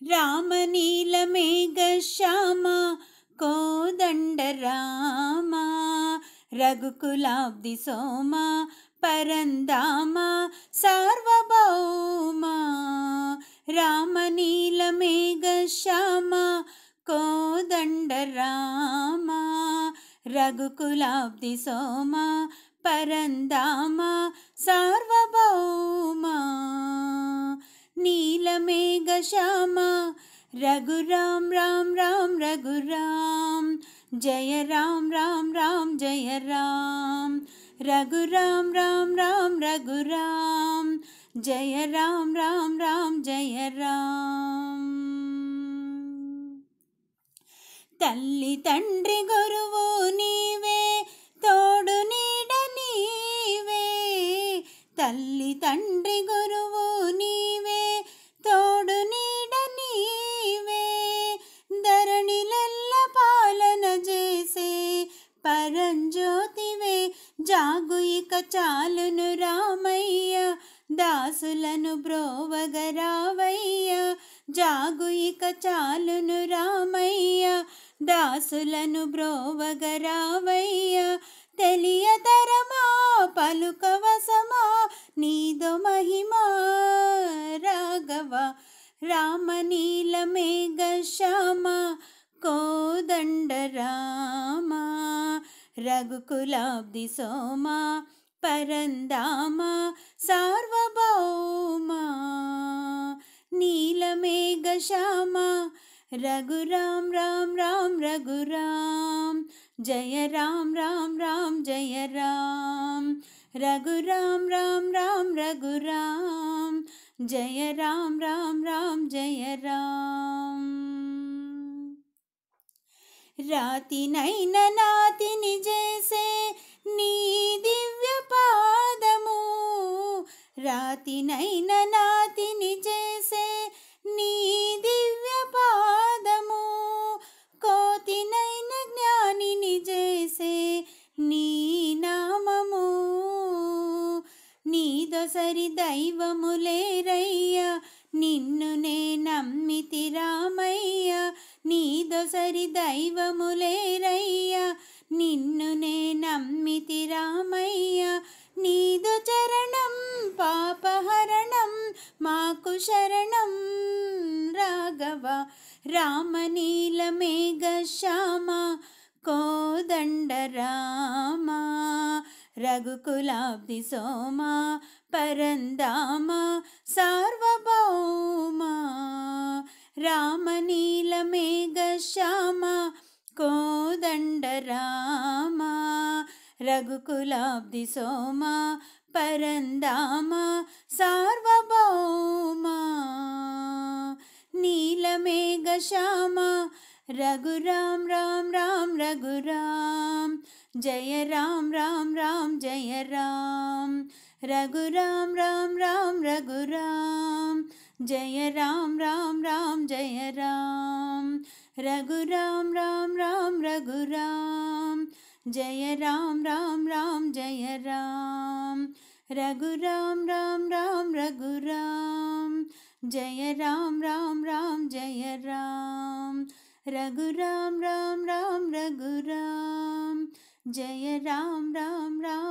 రామనీలమేఘశ్యామ కోదండ రామ రఘుకులాబ్ది సోమ పరందామ సార్వభౌమ రామనీలమేఘశ్యామ కోదండ రామ రఘుకులాబ్ది సోమ పరందామ సార్వభౌమ నీలమేఘశ్యామ రఘురాం రామ్ రామ్ రఘురామ్ జయ రామ్ రామ్ రామ్ జయ రామ్ రఘురాం రామ్ రామ్ రఘురామ్ జయ రామ్ రామ్ రామ్ జయ రామ్ తల్లి తండ్రి గురువు నీవే తోడు నీడ నీవే తల్లి తండ్రి గురువు నీవే తోడు నీడ నీవే ధరణిలెల్ల పాలన చేసే పరంజ్యోతివే జాగు ఇక చాలును రామయ్య దాసులను బ్రోవగరావయ్య జాగు ఇక చాలును రామయ్య దాసులను బ్రోవగరావయ్య తెలియతరమా పలుకవసమా నీదో మహిమా రాఘవ రామనీలమేఘశ్యామ కోదండ రామ రఘుకులాబ్ది సోమ పరందామ సార్వభౌమ నీలమేఘశ్యామ రఘురామ్ రామ్ రామ్ రఘురామ్ జయ రామ్ రామ్ రామ్ జయ రామ్ రఘురామ్ రామ్ రామ్ రఘురామ్ జయ రామ్ రామ్ రామ్ జయ రామ్ రాతినైన నాతిని చేసే నీ దివ్య పాదము రాతినైన నాతిని చేసే నీ దివ్య పాదము కోతినైన జ్ఞానిని చేసే నీ నామము నీదొసరి దైవములేరయ్య నిన్ను నే నమ్మితి రామయ్య నీదొసరి దైవములేరయ్య నిన్ను నే నమ్మితి రామయ్య నీదు చరణం పాపహరణం మాకు శరణం రాఘవ రామనీలమేఘశ్యామ కోదండ రామ రఘుకులాబ్ది సోమ పరందామ సార్వభౌమ రామనీలమేఘశ్యామ కోదండ రామ రఘుకులాబ్ది సోమ పరందామ సార్వభౌమ నీలమేఘశ్యామ రఘురామ్ రామ్ రామ్ రఘురామ్ జయ రామ్ రామ్ రామ్ జయ రామ్ రఘురామ్ రామ్ రామ్ రఘురామ్ జయ రామ్ రామ్ రామ్ జయ రామ్ రఘురామ్ రామ్ రామ్ రఘురామ్ జయ రామ్ రామ్ రామ్ జయ రామ్ రఘురామ్ రామ్ రామ్ రఘురామ్ జయ రామ్ రామ్ రామ్ జయ రామ్ రఘురామ్ రామ్ రామ్ రఘురామ్ జయ రామ్ రామ్ రామ్